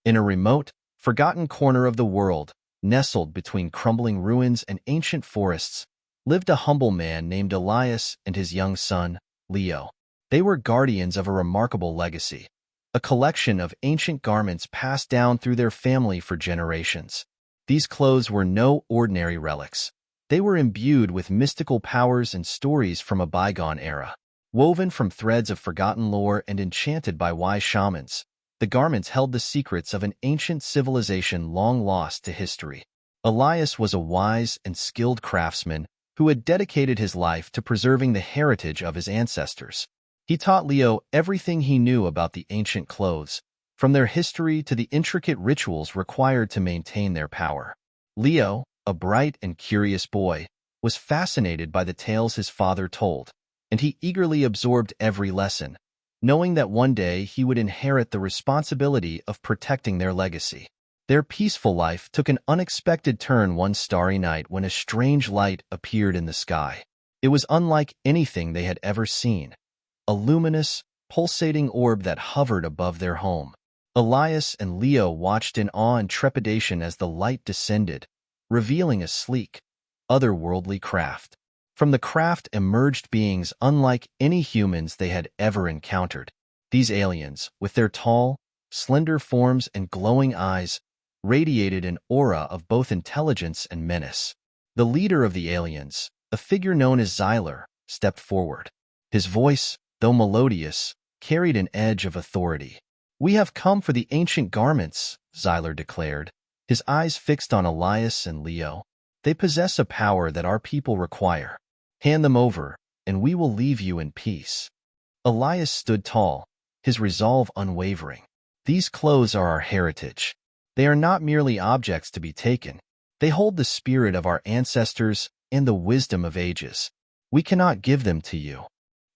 In a remote, forgotten corner of the world, nestled between crumbling ruins and ancient forests, lived a humble man named Elias and his young son, Leo. They were guardians of a remarkable legacy, a collection of ancient garments passed down through their family for generations. These clothes were no ordinary relics. They were imbued with mystical powers and stories from a bygone era. Woven from threads of forgotten lore and enchanted by wise shamans, the garments held the secrets of an ancient civilization long lost to history. Elias was a wise and skilled craftsman who had dedicated his life to preserving the heritage of his ancestors. He taught Leo everything he knew about the ancient clothes, from their history to the intricate rituals required to maintain their power. Leo, a bright and curious boy, was fascinated by the tales his father told, and he eagerly absorbed every lesson, knowing that one day he would inherit the responsibility of protecting their legacy. Their peaceful life took an unexpected turn one starry night when a strange light appeared in the sky. It was unlike anything they had ever seen, a luminous, pulsating orb that hovered above their home. Elias and Leo watched in awe and trepidation as the light descended, revealing a sleek, otherworldly craft. From the craft emerged beings unlike any humans they had ever encountered. These aliens, with their tall, slender forms and glowing eyes, radiated an aura of both intelligence and menace. The leader of the aliens, a figure known as Xyler, stepped forward. His voice, though melodious, carried an edge of authority. "We have come for the ancient garments," Xyler declared, his eyes fixed on Elias and Leo. "They possess a power that our people require. Hand them over, and we will leave you in peace." Elias stood tall, his resolve unwavering. "These clothes are our heritage. They are not merely objects to be taken. They hold the spirit of our ancestors and the wisdom of ages. We cannot give them to you."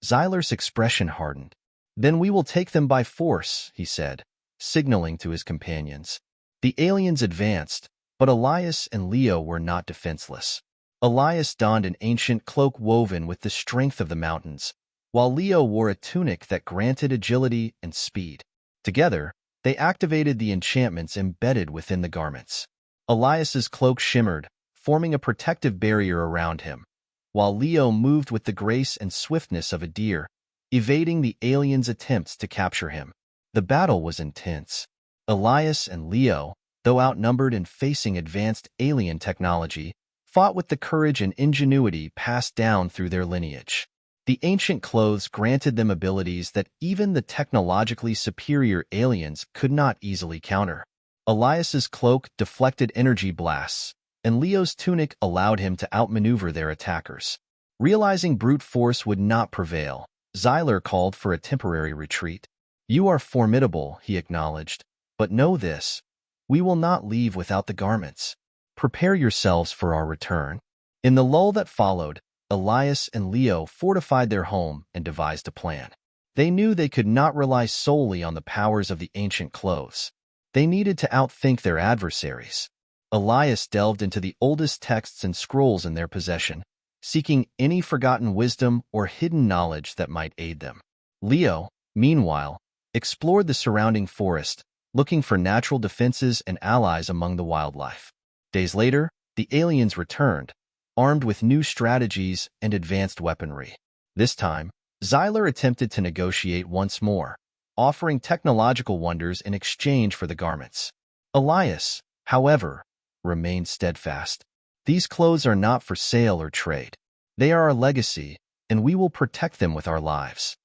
Xyler's expression hardened. "Then we will take them by force," he said, signaling to his companions. The aliens advanced, but Elias and Leo were not defenseless. Elias donned an ancient cloak woven with the strength of the mountains, while Leo wore a tunic that granted agility and speed. Together, they activated the enchantments embedded within the garments. Elias's cloak shimmered, forming a protective barrier around him, while Leo moved with the grace and swiftness of a deer, evading the aliens' attempts to capture him. The battle was intense. Elias and Leo, though outnumbered and facing advanced alien technology, fought with the courage and ingenuity passed down through their lineage. The ancient clothes granted them abilities that even the technologically superior aliens could not easily counter. Elias's cloak deflected energy blasts, and Leo's tunic allowed him to outmaneuver their attackers. Realizing brute force would not prevail, Xyler called for a temporary retreat. "You are formidable," he acknowledged, "but know this: we will not leave without the garments. Prepare yourselves for our return." In the lull that followed, Elias and Leo fortified their home and devised a plan. They knew they could not rely solely on the powers of the ancient clothes. They needed to outthink their adversaries. Elias delved into the oldest texts and scrolls in their possession, seeking any forgotten wisdom or hidden knowledge that might aid them. Leo, meanwhile, explored the surrounding forest, looking for natural defenses and allies among the wildlife. Days later, the aliens returned, armed with new strategies and advanced weaponry. This time, Xyler attempted to negotiate once more, offering technological wonders in exchange for the garments. Elias, however, remained steadfast. "These clothes are not for sale or trade. They are our legacy, and we will protect them with our lives."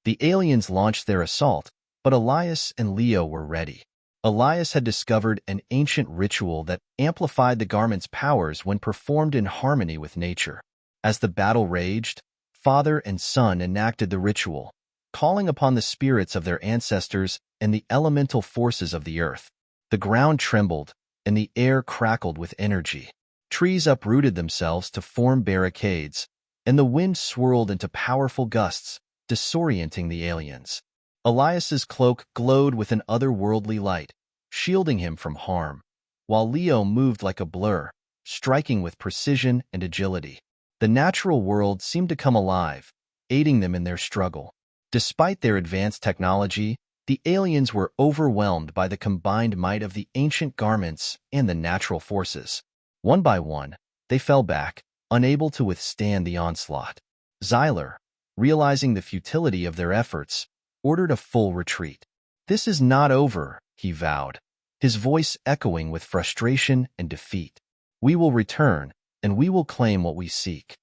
The aliens launched their assault, but Elias and Leo were ready. Elias had discovered an ancient ritual that amplified the garment's powers when performed in harmony with nature. As the battle raged, father and son enacted the ritual, calling upon the spirits of their ancestors and the elemental forces of the earth. The ground trembled, and the air crackled with energy. Trees uprooted themselves to form barricades, and the wind swirled into powerful gusts, disorienting the aliens. Elias's cloak glowed with an otherworldly light, shielding him from harm, while Leo moved like a blur, striking with precision and agility. The natural world seemed to come alive, aiding them in their struggle. Despite their advanced technology, The aliens were overwhelmed by the combined might of the ancient garments and the natural forces. One by one, they fell back, unable to withstand the onslaught. Xyler, realizing the futility of their efforts, ordered a full retreat. "This is not over," he vowed, his voice echoing with frustration and defeat. "We will return, and we will claim what we seek."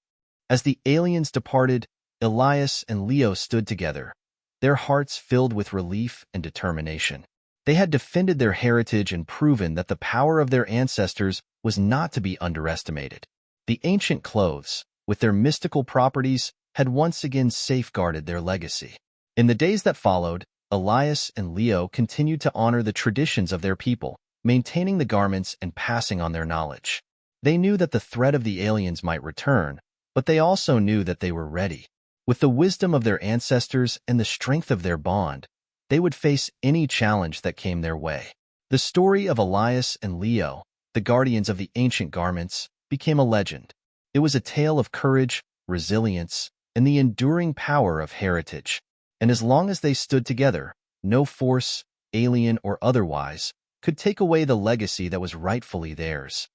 As the aliens departed, Elias and Leo stood together, their hearts filled with relief and determination. They had defended their heritage and proven that the power of their ancestors was not to be underestimated. The ancient clothes, with their mystical properties, had once again safeguarded their legacy. In the days that followed, Elias and Leo continued to honor the traditions of their people, maintaining the garments and passing on their knowledge. They knew that the threat of the aliens might return, but they also knew that they were ready. With the wisdom of their ancestors and the strength of their bond, they would face any challenge that came their way. The story of Elias and Leo, the guardians of the ancient garments, became a legend. It was a tale of courage, resilience, and the enduring power of heritage. And as long as they stood together, no force, alien or otherwise, could take away the legacy that was rightfully theirs.